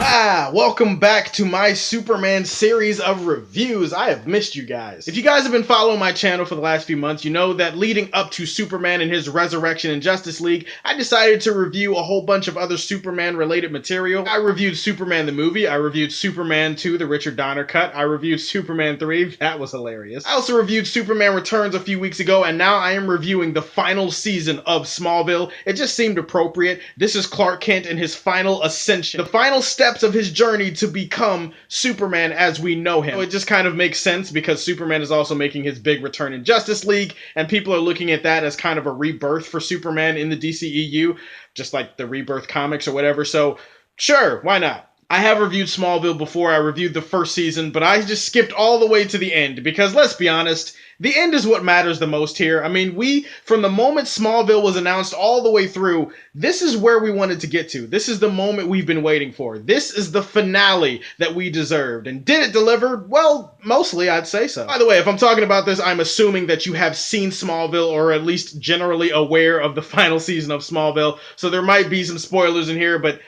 Welcome back to my Superman series of reviews. I have missed you guys. If you guys have been following my channel for the last few months, you know that leading up to Superman and his resurrection in Justice League, I decided to review a whole bunch of other Superman related material. I reviewed Superman the movie, I reviewed Superman 2, the Richard Donner cut, I reviewed Superman 3, that was hilarious. I also reviewed Superman Returns a few weeks ago, and now I am reviewing the final season of Smallville. It just seemed appropriate. This is Clark Kent in his final ascension, the final steps of his journey to become Superman as we know him. So it just kind of makes sense because Superman is also making his big return in Justice League, and people are looking at that as kind of a rebirth for Superman in the DCEU, just like the Rebirth comics or whatever, so sure, why not? I have reviewed Smallville before. I reviewed the first season, but I just skipped all the way to the end because, let's be honest, the end is what matters the most here. I mean, from the moment Smallville was announced all the way through, this is where we wanted to get to. This is the moment we've been waiting for. This is the finale that we deserved. And did it deliver? Well, mostly I'd say so. By the way, if I'm talking about this, I'm assuming that you have seen Smallville or at least generally aware of the final season of Smallville. So there might be some spoilers in here, but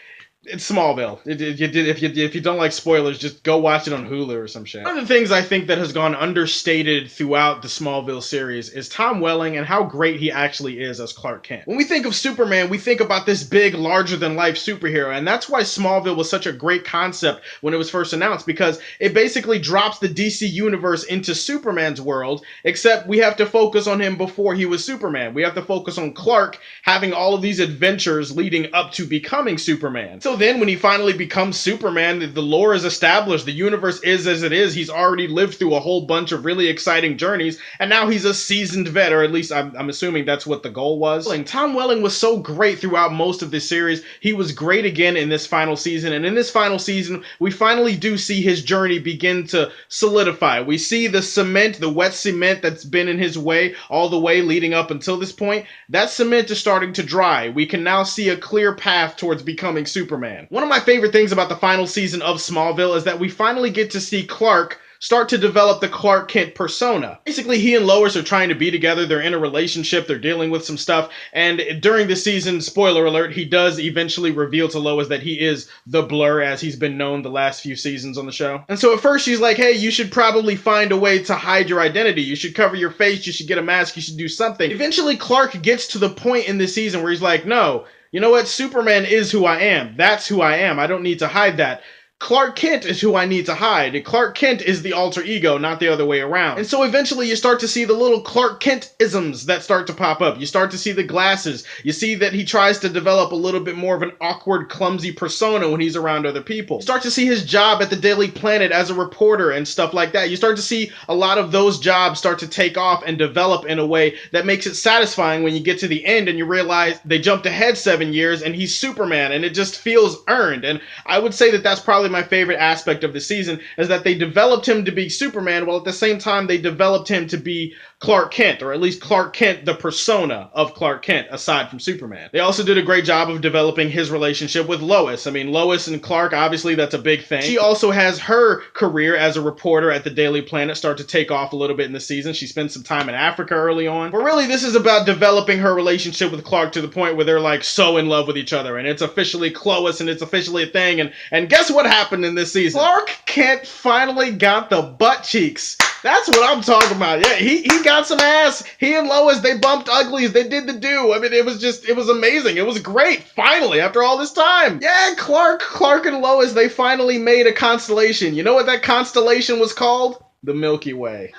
it's Smallville. If you don't like spoilers, just go watch it on Hulu or some shit. One of the things I think that has gone understated throughout the Smallville series is Tom Welling and how great he actually is as Clark Kent. When we think of Superman, we think about this big, larger-than-life superhero, and that's why Smallville was such a great concept when it was first announced, because it basically drops the DC universe into Superman's world, except we have to focus on him before he was Superman. We have to focus on Clark having all of these adventures leading up to becoming Superman. So then when he finally becomes Superman, the lore is established, the universe is as it is, he's already lived through a whole bunch of really exciting journeys, and now he's a seasoned vet, or at least I'm assuming that's what the goal was. And Tom Welling was so great throughout most of this series. He was great again in this final season, and in this final season, we finally do see his journey begin to solidify. We see the cement, the wet cement that's been in his way all the way leading up until this point. That cement is starting to dry. We can now see a clear path towards becoming Superman. One of my favorite things about the final season of Smallville is that we finally get to see Clark start to develop the Clark Kent persona. Basically, he and Lois are trying to be together, they're in a relationship, they're dealing with some stuff, and during the season, spoiler alert, he does eventually reveal to Lois that he is the Blur, as he's been known the last few seasons on the show. And so at first she's like, hey, you should probably find a way to hide your identity, you should cover your face, you should get a mask, you should do something. Eventually, Clark gets to the point in this season where he's like, no, you know what? Superman is who I am. That's who I am. I don't need to hide that. Clark Kent is who I need to hide. And Clark Kent is the alter ego, not the other way around. And so eventually you start to see the little Clark Kent-isms that start to pop up. You start to see the glasses. You see that he tries to develop a little bit more of an awkward, clumsy persona when he's around other people. You start to see his job at the Daily Planet as a reporter and stuff like that. You start to see a lot of those jobs start to take off and develop in a way that makes it satisfying when you get to the end and you realize they jumped ahead 7 years and he's Superman, and it just feels earned. And I would say that that's probably my favorite aspect of the season, is that they developed him to be Superman while at the same time they developed him to be Clark Kent, or at least Clark Kent, the persona of Clark Kent, aside from Superman. They also did a great job of developing his relationship with Lois. I mean, Lois and Clark, obviously that's a big thing. She also has her career as a reporter at the Daily Planet start to take off a little bit in the season. She spent some time in Africa early on. But really, this is about developing her relationship with Clark to the point where they're like so in love with each other, and it's officially Clois, and it's officially a thing, and guess what happened in this season? Clark Kent finally got the butt cheeks. That's what I'm talking about. Yeah, he got some ass. He and Lois, they bumped uglies. They did the do. I mean, it was amazing. It was great. Finally, after all this time. Yeah, Clark and Lois, they finally made a constellation. You know what that constellation was called? The Milky Way.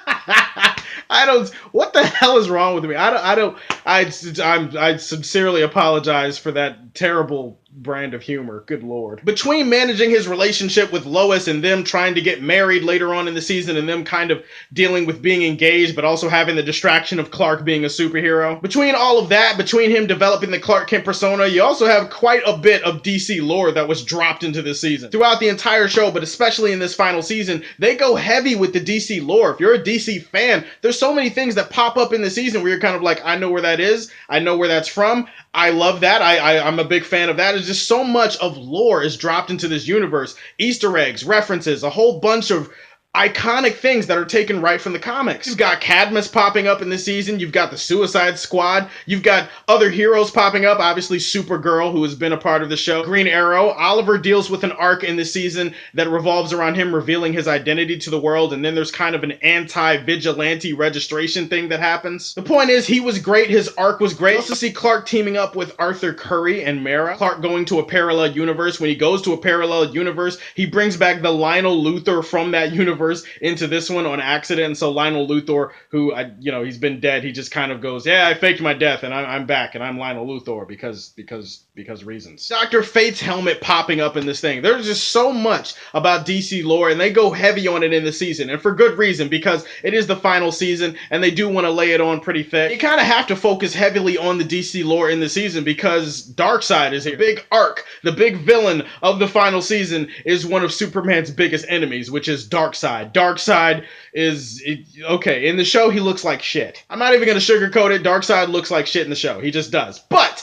What the hell is wrong with me? I sincerely apologize for that terrible brand of humor. Good lord. Between managing his relationship with Lois and them trying to get married later on in the season and them kind of dealing with being engaged but also having the distraction of Clark being a superhero, between all of that, between him developing the Clark Kent persona, you also have quite a bit of DC lore that was dropped into this season. Throughout the entire show, but especially in this final season, they go heavy with the DC lore. If you're a DC fan, there's so many things that pop up in the season where you're kind of like, I know where that is, I know where that's from, I love that, I'm a big fan of that. It's just so much of lore is dropped into this universe. Easter eggs, references, a whole bunch of iconic things that are taken right from the comics. You've got Cadmus popping up in this season, you've got the Suicide Squad, you've got other heroes popping up, obviously Supergirl, who has been a part of the show, Green Arrow. Oliver deals with an arc in this season that revolves around him revealing his identity to the world, and then there's kind of an anti-vigilante registration thing that happens. The point is, he was great, his arc was great. You also see Clark teaming up with Arthur Curry and Mara. Clark going to a parallel universe. When he goes to a parallel universe, he brings back the Lionel Luthor from that universe into this one on accident. And so Lionel Luthor, who, he's been dead, he just kind of goes, yeah, I faked my death and I'm back and I'm Lionel Luthor because reasons. Dr. Fate's helmet popping up in this thing. There's just so much about DC lore, and they go heavy on it in the season, and for good reason, because it is the final season and they do want to lay it on pretty thick. You kind of have to focus heavily on the DC lore in the season because Darkseid is here. Big arc. The big villain of the final season is one of Superman's biggest enemies, which is Darkseid. Darkseid is, okay, in the show he looks like shit. I'm not even going to sugarcoat it. Darkseid looks like shit in the show. He just does. But,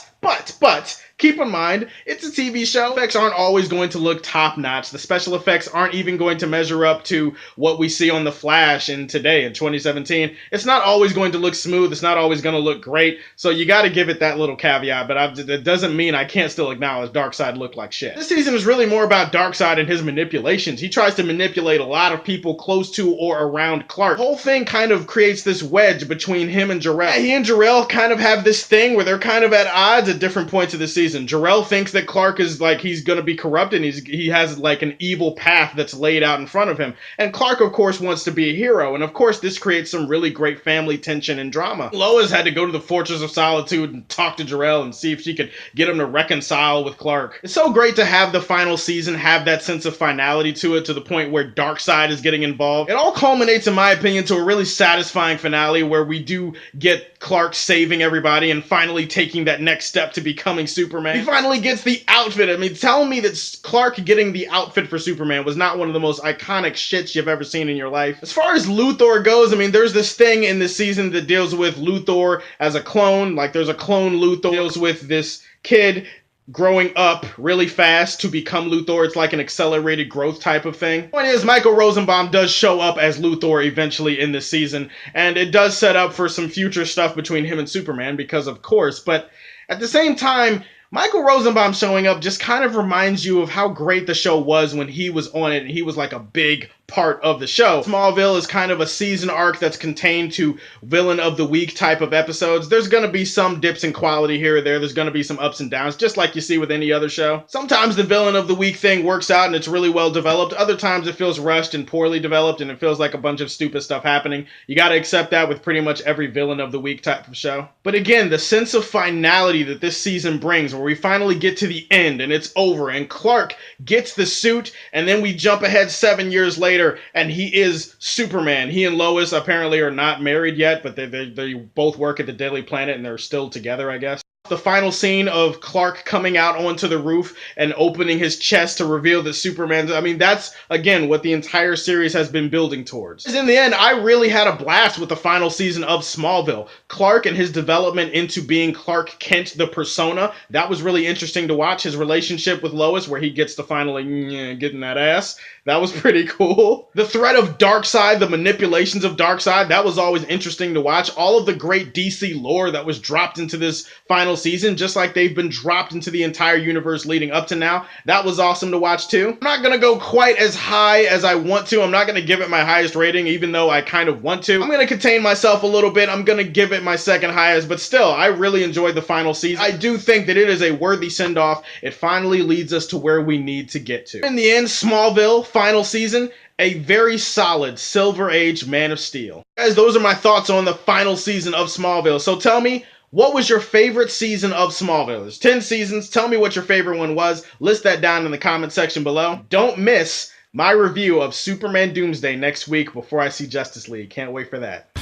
keep in mind, it's a TV show. Effects aren't always going to look top-notch. The special effects aren't even going to measure up to what we see on The Flash in 2017. It's not always going to look smooth. It's not always going to look great. So you got to give it that little caveat, but that doesn't mean I can't still acknowledge Darkseid looked like shit. This season is really more about Darkseid and his manipulations. He tries to manipulate a lot of people close to or around Clark. The whole thing kind of creates this wedge between him and Jor-El. Yeah, he and Jor-El kind of have this thing where they're kind of at odds at different points of the season. Jor-El thinks that Clark is like, he's gonna be corrupted, he has like an evil path that's laid out in front of him. And Clark, of course, wants to be a hero, and of course this creates some really great family tension and drama. Lois had to go to the Fortress of Solitude and talk to Jor-El and see if she could get him to reconcile with Clark. It's so great to have the final season have that sense of finality to it, to the point where Darkseid is getting involved. It all culminates, in my opinion, to a really satisfying finale where we do get Clark saving everybody and finally taking that next step to becoming Superman. He finally gets the outfit. I mean, tell me that Clark getting the outfit for Superman was not one of the most iconic shits you've ever seen in your life. As far as Luthor goes, I mean, there's this thing in this season that deals with Luthor as a clone. Like, there's a clone Luthor, deals with this kid growing up really fast to become Luthor. It's like an accelerated growth type of thing. Point is, Michael Rosenbaum does show up as Luthor eventually in this season, and it does set up for some future stuff between him and Superman, because of course, but at the same time, Michael Rosenbaum showing up just kind of reminds you of how great the show was when he was on it, and he was like a big part of the show. Smallville is kind of a season arc that's contained to villain of the week type of episodes. There's going to be some dips in quality here or there. There's going to be some ups and downs, just like you see with any other show. Sometimes the villain of the week thing works out and it's really well developed. Other times it feels rushed and poorly developed and it feels like a bunch of stupid stuff happening. You got to accept that with pretty much every villain of the week type of show. But again, the sense of finality that this season brings, where we finally get to the end and it's over and Clark gets the suit, and then we jump ahead 7 years later and he is Superman. He and Lois apparently are not married yet, but they both work at the Daily Planet and they're still together, I guess. The final scene of Clark coming out onto the roof and opening his chest to reveal that Superman's, I mean, that's, again, what the entire series has been building towards. In the end, I really had a blast with the final season of Smallville. Clark and his development into being Clark Kent, the persona, that was really interesting to watch. His relationship with Lois, where he gets to finally get in that ass, that was pretty cool. The threat of Darkseid, the manipulations of Darkseid, that was always interesting to watch. All of the great DC lore that was dropped into this final season, just like they've been dropped into the entire universe leading up to now, that was awesome to watch too. I'm not gonna go quite as high as I want to. I'm not gonna give it my highest rating, even though I kind of want to. I'm gonna contain myself a little bit. I'm gonna give it my second highest, but still, I really enjoyed the final season. I do think that it is a worthy send-off. It finally leads us to where we need to get to. In the end, Smallville, final season, a very solid Silver Age Man of Steel. Guys, those are my thoughts on the final season of Smallville. So tell me, what was your favorite season of Smallville? There's 10 seasons. Tell me what your favorite one was. List that down in the comment section below. Don't miss my review of Superman Doomsday next week before I see Justice League. Can't wait for that.